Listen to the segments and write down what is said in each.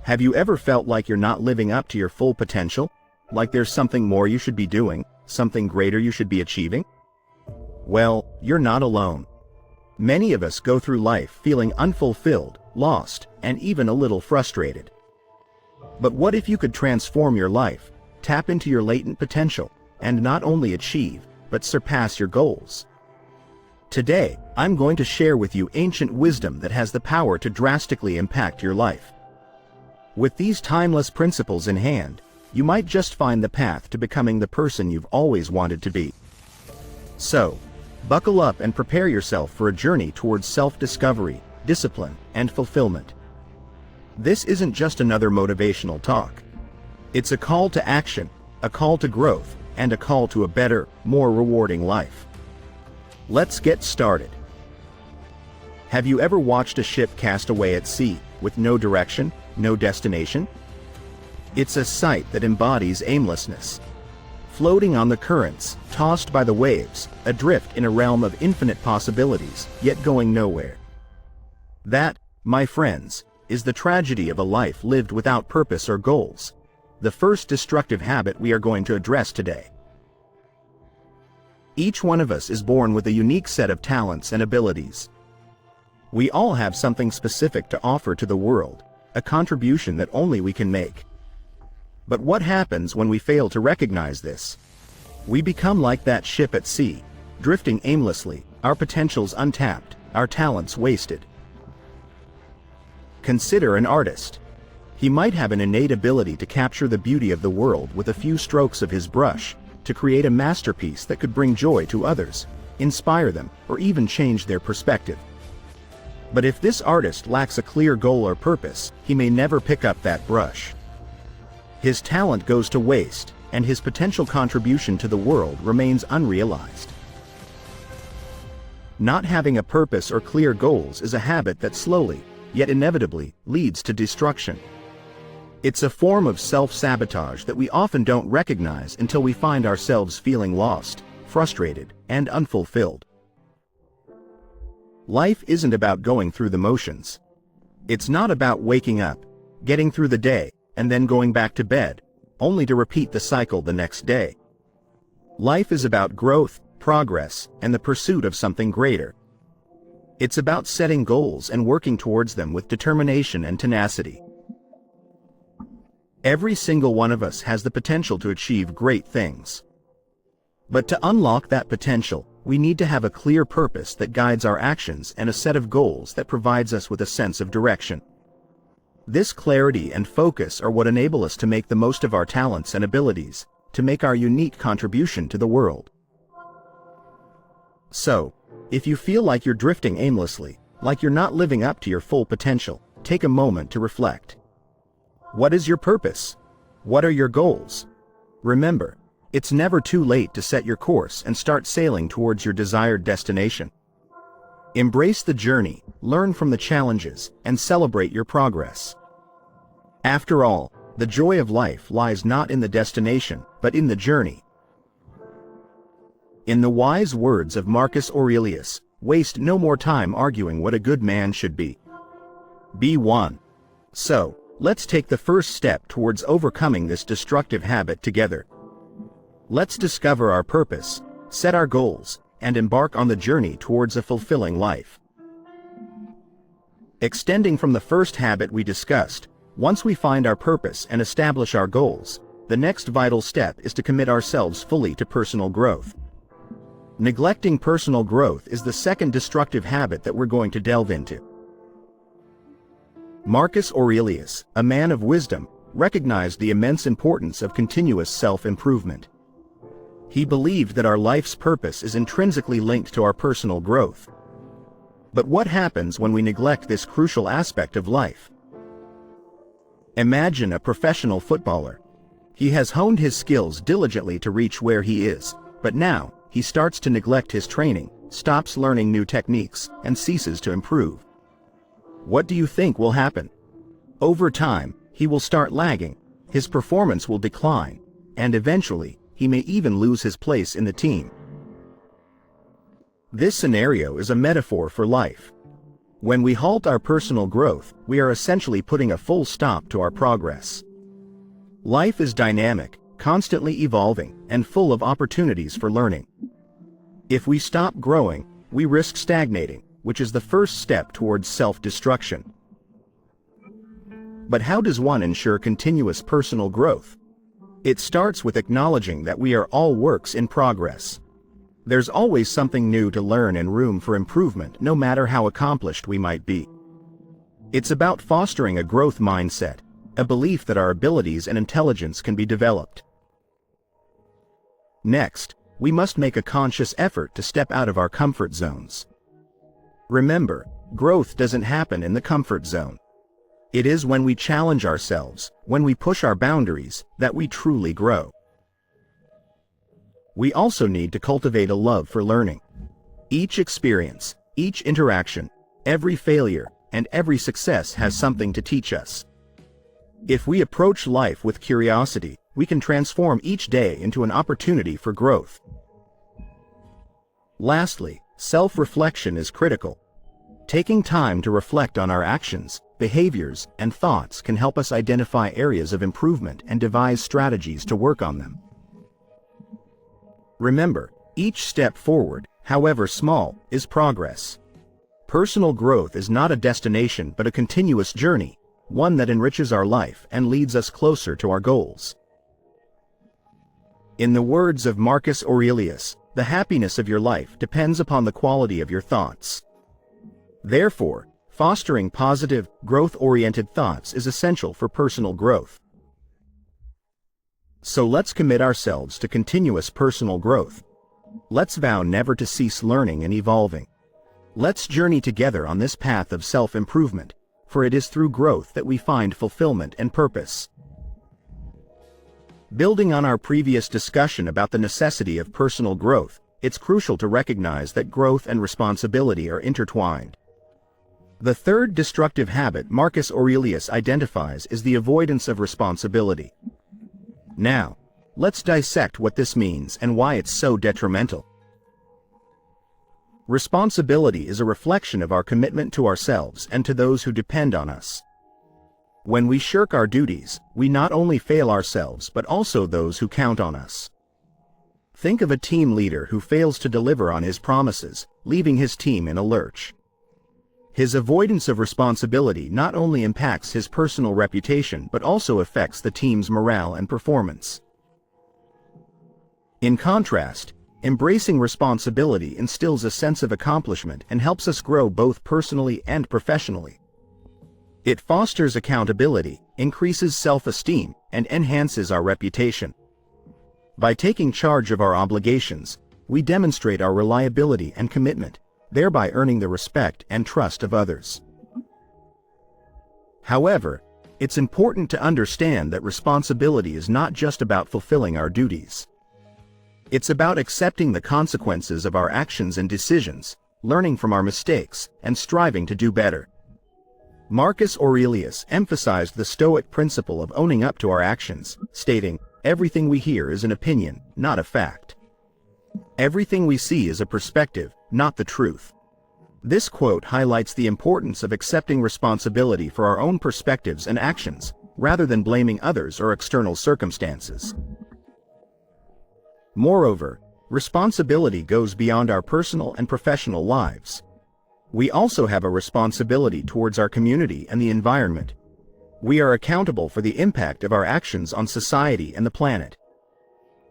Have you ever felt like you're not living up to your full potential? Like there's something more you should be doing, something greater you should be achieving? Well, you're not alone. Many of us go through life feeling unfulfilled, lost, and even a little frustrated. But what if you could transform your life, tap into your latent potential, and not only achieve, but surpass your goals? Today, I'm going to share with you ancient wisdom that has the power to drastically impact your life. With these timeless principles in hand, you might just find the path to becoming the person you've always wanted to be. So, buckle up and prepare yourself for a journey towards self-discovery, discipline, and fulfillment. This isn't just another motivational talk. It's a call to action, a call to growth, and a call to a better, more rewarding life. Let's get started. Have you ever watched a ship cast away at sea, with no direction, no destination? It's a sight that embodies aimlessness. Floating on the currents, tossed by the waves, adrift in a realm of infinite possibilities, yet going nowhere. That, my friends, is the tragedy of a life lived without purpose or goals, the first destructive habit we are going to address today. Each one of us is born with a unique set of talents and abilities. We all have something specific to offer to the world, a contribution that only we can make. But what happens when we fail to recognize this? We become like that ship at sea, drifting aimlessly, our potentials untapped, our talents wasted. Consider an artist. He might have an innate ability to capture the beauty of the world with a few strokes of his brush, to create a masterpiece that could bring joy to others, inspire them, or even change their perspective. But if this artist lacks a clear goal or purpose, he may never pick up that brush. His talent goes to waste, and his potential contribution to the world remains unrealized. Not having a purpose or clear goals is a habit that slowly, yet inevitably, leads to destruction. It's a form of self-sabotage that we often don't recognize until we find ourselves feeling lost, frustrated, and unfulfilled. Life isn't about going through the motions. It's not about waking up, getting through the day, and then going back to bed, only to repeat the cycle the next day. Life is about growth, progress, and the pursuit of something greater. It's about setting goals and working towards them with determination and tenacity. Every single one of us has the potential to achieve great things. But to unlock that potential, we need to have a clear purpose that guides our actions and a set of goals that provides us with a sense of direction. This clarity and focus are what enable us to make the most of our talents and abilities, to make our unique contribution to the world. So, if you feel like you're drifting aimlessly, like you're not living up to your full potential, take a moment to reflect. What is your purpose? What are your goals? Remember, it's never too late to set your course and start sailing towards your desired destination. Embrace the journey, learn from the challenges, and celebrate your progress. After all, the joy of life lies not in the destination, but in the journey. In the wise words of Marcus Aurelius, waste no more time arguing what a good man should be. Be one. So, let's take the first step towards overcoming this destructive habit together. Let's discover our purpose, set our goals, and embark on the journey towards a fulfilling life. Extending from the first habit we discussed, once we find our purpose and establish our goals, the next vital step is to commit ourselves fully to personal growth. Neglecting personal growth is the second destructive habit that we're going to delve into. Marcus Aurelius, a man of wisdom, recognized the immense importance of continuous self-improvement. He believed that our life's purpose is intrinsically linked to our personal growth. But what happens when we neglect this crucial aspect of life? Imagine a professional footballer. He has honed his skills diligently to reach where he is, but now, he starts to neglect his training, stops learning new techniques, and ceases to improve. What do you think will happen? Over time, he will start lagging, his performance will decline, and eventually, he may even lose his place in the team. This scenario is a metaphor for life. When we halt our personal growth, we are essentially putting a full stop to our progress. Life is dynamic, constantly evolving, and full of opportunities for learning. If we stop growing, we risk stagnating, which is the first step towards self-destruction. But how does one ensure continuous personal growth? It starts with acknowledging that we are all works in progress. There's always something new to learn and room for improvement, no matter how accomplished we might be. It's about fostering a growth mindset, a belief that our abilities and intelligence can be developed. Next, we must make a conscious effort to step out of our comfort zones. Remember, growth doesn't happen in the comfort zone. It is when we challenge ourselves, when we push our boundaries, that we truly grow. We also need to cultivate a love for learning. Each experience, each interaction, every failure, and every success has something to teach us. If we approach life with curiosity, we can transform each day into an opportunity for growth. Lastly, self-reflection is critical. Taking time to reflect on our actions, behaviors, and thoughts can help us identify areas of improvement and devise strategies to work on them. Remember, each step forward, however small, is progress. Personal growth is not a destination but a continuous journey, one that enriches our life and leads us closer to our goals. In the words of Marcus Aurelius, the happiness of your life depends upon the quality of your thoughts. Therefore, fostering positive, growth-oriented thoughts is essential for personal growth. So let's commit ourselves to continuous personal growth. Let's vow never to cease learning and evolving. Let's journey together on this path of self-improvement, for it is through growth that we find fulfillment and purpose. Building on our previous discussion about the necessity of personal growth, it's crucial to recognize that growth and responsibility are intertwined. The third destructive habit Marcus Aurelius identifies is the avoidance of responsibility. Now, let's dissect what this means and why it's so detrimental. Responsibility is a reflection of our commitment to ourselves and to those who depend on us. When we shirk our duties, we not only fail ourselves but also those who count on us. Think of a team leader who fails to deliver on his promises, leaving his team in a lurch. His avoidance of responsibility not only impacts his personal reputation but also affects the team's morale and performance. In contrast, embracing responsibility instills a sense of accomplishment and helps us grow both personally and professionally. It fosters accountability, increases self-esteem, and enhances our reputation. By taking charge of our obligations, we demonstrate our reliability and commitment, thereby earning the respect and trust of others. However, it's important to understand that responsibility is not just about fulfilling our duties. It's about accepting the consequences of our actions and decisions, learning from our mistakes, and striving to do better. Marcus Aurelius emphasized the Stoic principle of owning up to our actions, stating, "Everything we hear is an opinion, not a fact. Everything we see is a perspective, not the truth." This quote highlights the importance of accepting responsibility for our own perspectives and actions, rather than blaming others or external circumstances. Moreover, responsibility goes beyond our personal and professional lives. We also have a responsibility towards our community and the environment. We are accountable for the impact of our actions on society and the planet.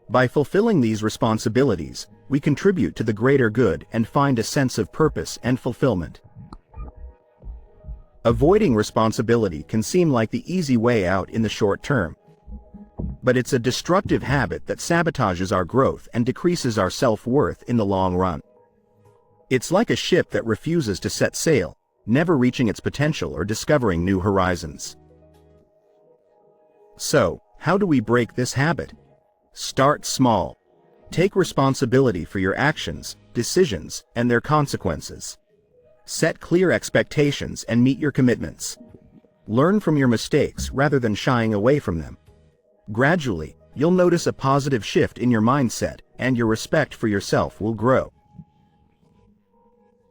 By fulfilling these responsibilities, we contribute to the greater good and find a sense of purpose and fulfillment. Avoiding responsibility can seem like the easy way out in the short term. But it's a destructive habit that sabotages our growth and decreases our self-worth in the long run. It's like a ship that refuses to set sail, never reaching its potential or discovering new horizons. So, how do we break this habit? Start small. Take responsibility for your actions, decisions, and their consequences. Set clear expectations and meet your commitments. Learn from your mistakes rather than shying away from them. Gradually, you'll notice a positive shift in your mindset, and your respect for yourself will grow.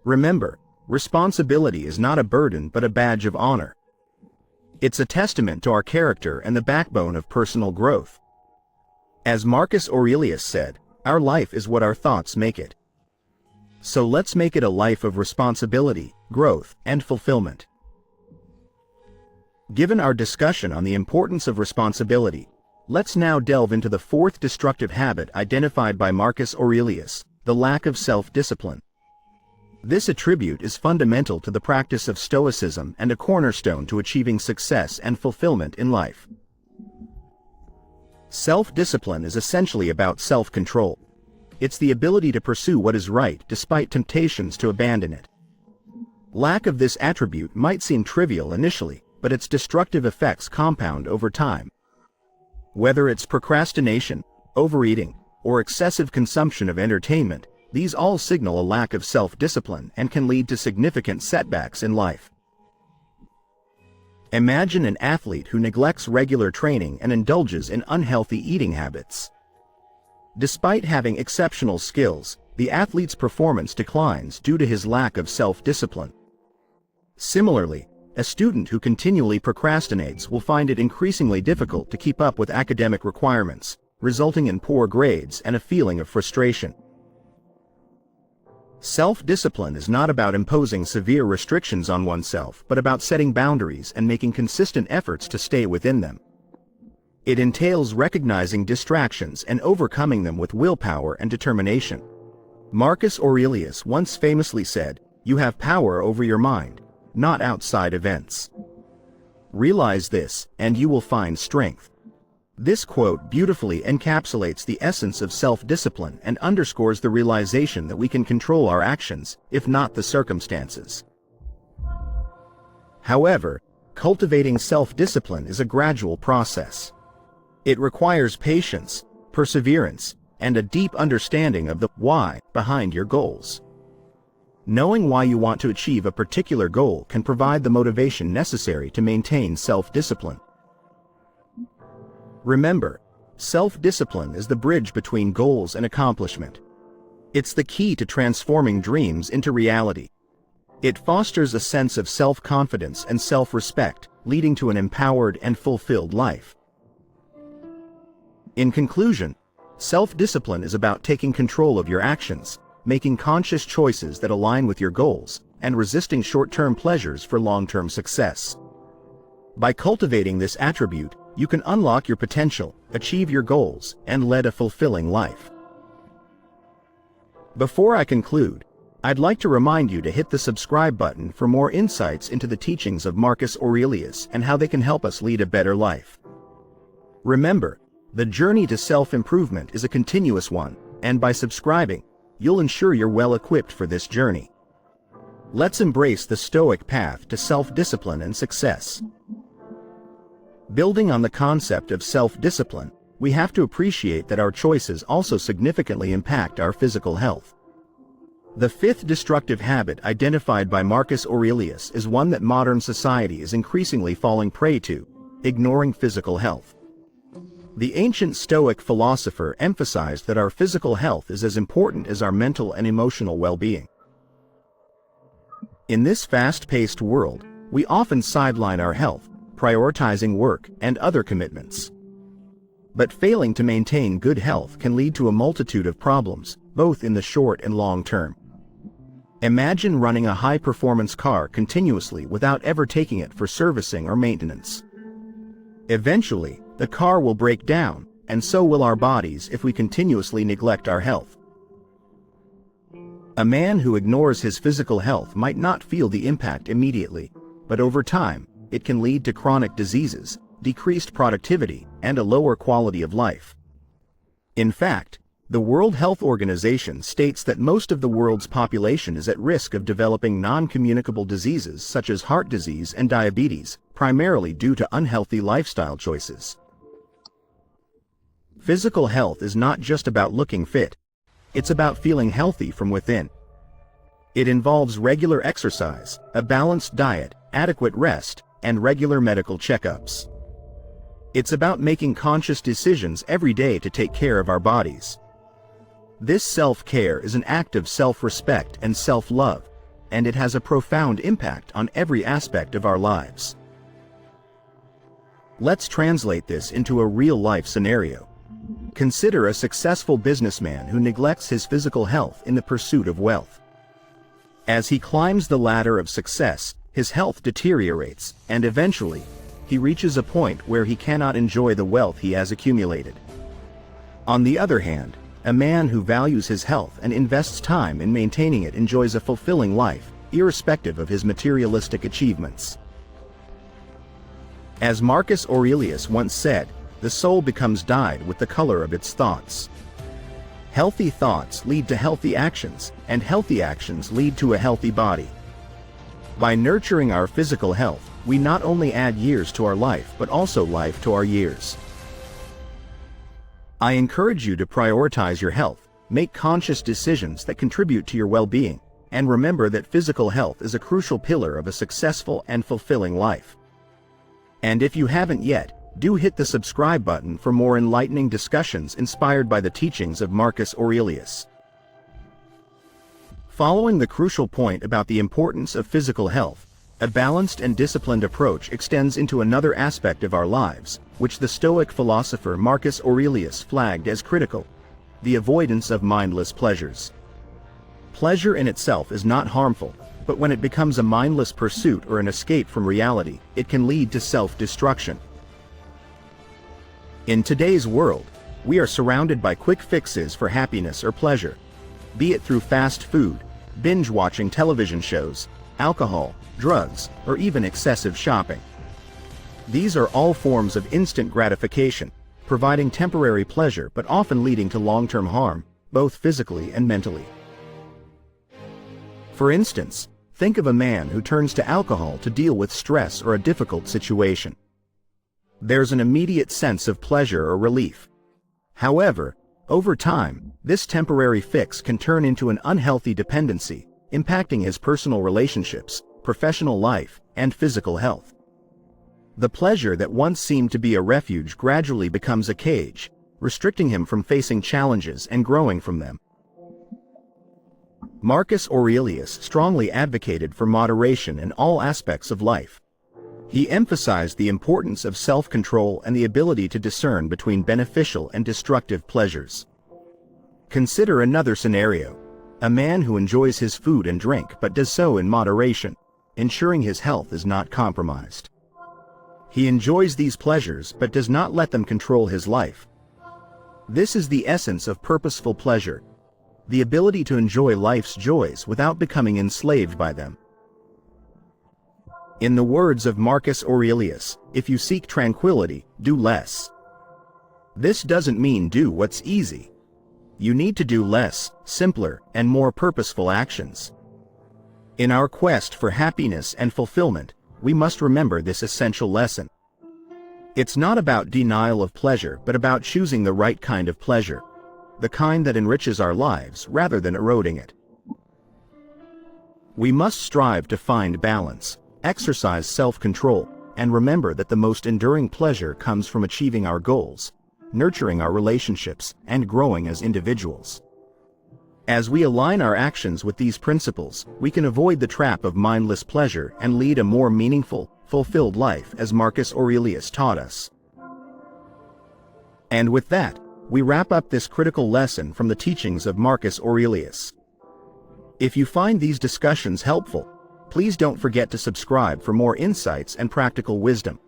Remember, Responsibility is not a burden but a badge of honor. It's a testament to our character and the backbone of personal growth. As Marcus Aurelius said, our life is what our thoughts make it. So let's make it a life of responsibility, growth, and fulfillment. Given our discussion on the importance of responsibility, let's now delve into the fourth destructive habit identified by Marcus Aurelius, the lack of self-discipline. This attribute is fundamental to the practice of Stoicism and a cornerstone to achieving success and fulfillment in life. Self-discipline is essentially about self-control. It's the ability to pursue what is right despite temptations to abandon it. Lack of this attribute might seem trivial initially, but its destructive effects compound over time. Whether it's procrastination, overeating, or excessive consumption of entertainment, these all signal a lack of self-discipline and can lead to significant setbacks in life. Imagine an athlete who neglects regular training and indulges in unhealthy eating habits. Despite having exceptional skills, the athlete's performance declines due to his lack of self-discipline. Similarly, a student who continually procrastinates will find it increasingly difficult to keep up with academic requirements, resulting in poor grades and a feeling of frustration. Self-discipline is not about imposing severe restrictions on oneself, but about setting boundaries and making consistent efforts to stay within them. It entails recognizing distractions and overcoming them with willpower and determination. Marcus Aurelius once famously said, "You have power over your mind, not outside events. Realize this, and you will find strength." This quote beautifully encapsulates the essence of self-discipline and underscores the realization that we can control our actions, if not the circumstances. However, cultivating self-discipline is a gradual process. It requires patience, perseverance, and a deep understanding of the why behind your goals. Knowing why you want to achieve a particular goal can provide the motivation necessary to maintain self-discipline. Remember, self-discipline is the bridge between goals and accomplishment. It's the key to transforming dreams into reality. It fosters a sense of self-confidence and self-respect, leading to an empowered and fulfilled life. In conclusion, self-discipline is about taking control of your actions, making conscious choices that align with your goals, and resisting short-term pleasures for long-term success. By cultivating this attribute, you can unlock your potential, achieve your goals, and lead a fulfilling life. Before I conclude, I'd like to remind you to hit the subscribe button for more insights into the teachings of Marcus Aurelius and how they can help us lead a better life. Remember, the journey to self-improvement is a continuous one, and by subscribing, you'll ensure you're well equipped for this journey. Let's embrace the Stoic path to self-discipline and success. Building on the concept of self-discipline, we have to appreciate that our choices also significantly impact our physical health. The fifth destructive habit identified by Marcus Aurelius is one that modern society is increasingly falling prey to: ignoring physical health. The ancient Stoic philosopher emphasized that our physical health is as important as our mental and emotional well-being. In this fast-paced world, we often sideline our health, prioritizing work and other commitments. But failing to maintain good health can lead to a multitude of problems, both in the short and long term. Imagine running a high-performance car continuously without ever taking it for servicing or maintenance. Eventually, the car will break down, and so will our bodies if we continuously neglect our health. A man who ignores his physical health might not feel the impact immediately, but over time, it can lead to chronic diseases, decreased productivity, and a lower quality of life. In fact, the World Health Organization states that most of the world's population is at risk of developing non-communicable diseases such as heart disease and diabetes, primarily due to unhealthy lifestyle choices. Physical health is not just about looking fit. It's about feeling healthy from within. It involves regular exercise, a balanced diet, adequate rest, and regular medical checkups. It's about making conscious decisions every day to take care of our bodies. This self-care is an act of self-respect and self-love, and it has a profound impact on every aspect of our lives. Let's translate this into a real-life scenario. Consider a successful businessman who neglects his physical health in the pursuit of wealth. As he climbs the ladder of success, his health deteriorates, and eventually, he reaches a point where he cannot enjoy the wealth he has accumulated. On the other hand, a man who values his health and invests time in maintaining it enjoys a fulfilling life, irrespective of his materialistic achievements. As Marcus Aurelius once said, the soul becomes dyed with the color of its thoughts. Healthy thoughts lead to healthy actions, and healthy actions lead to a healthy body. By nurturing our physical health, we not only add years to our life but also life to our years. I encourage you to prioritize your health, make conscious decisions that contribute to your well-being, and remember that physical health is a crucial pillar of a successful and fulfilling life. And if you haven't yet, do hit the subscribe button for more enlightening discussions inspired by the teachings of Marcus Aurelius. Following the crucial point about the importance of physical health, a balanced and disciplined approach extends into another aspect of our lives, which the Stoic philosopher Marcus Aurelius flagged as critical: the avoidance of mindless pleasures. Pleasure in itself is not harmful, but when it becomes a mindless pursuit or an escape from reality, it can lead to self-destruction. In today's world, we are surrounded by quick fixes for happiness or pleasure, be it through fast food, binge-watching television shows, alcohol, drugs, or even excessive shopping. These are all forms of instant gratification, providing temporary pleasure but often leading to long-term harm, both physically and mentally. For instance, think of a man who turns to alcohol to deal with stress or a difficult situation. There's an immediate sense of pleasure or relief. However, over time, this temporary fix can turn into an unhealthy dependency, impacting his personal relationships, professional life, and physical health. The pleasure that once seemed to be a refuge gradually becomes a cage, restricting him from facing challenges and growing from them. Marcus Aurelius strongly advocated for moderation in all aspects of life. He emphasized the importance of self-control and the ability to discern between beneficial and destructive pleasures. Consider another scenario: a man who enjoys his food and drink but does so in moderation, ensuring his health is not compromised. He enjoys these pleasures but does not let them control his life. This is the essence of purposeful pleasure: the ability to enjoy life's joys without becoming enslaved by them. In the words of Marcus Aurelius, if you seek tranquility, do less. This doesn't mean do what's easy. You need to do less, simpler, and more purposeful actions. In our quest for happiness and fulfillment, we must remember this essential lesson. It's not about denial of pleasure but about choosing the right kind of pleasure, the kind that enriches our lives rather than eroding it. We must strive to find balance, exercise self-control, and remember that the most enduring pleasure comes from achieving our goals, nurturing our relationships, and growing as individuals. As we align our actions with these principles, we can avoid the trap of mindless pleasure and lead a more meaningful, fulfilled life as Marcus Aurelius taught us. And with that, we wrap up this critical lesson from the teachings of Marcus Aurelius. If you find these discussions helpful, please don't forget to subscribe for more insights and practical wisdom.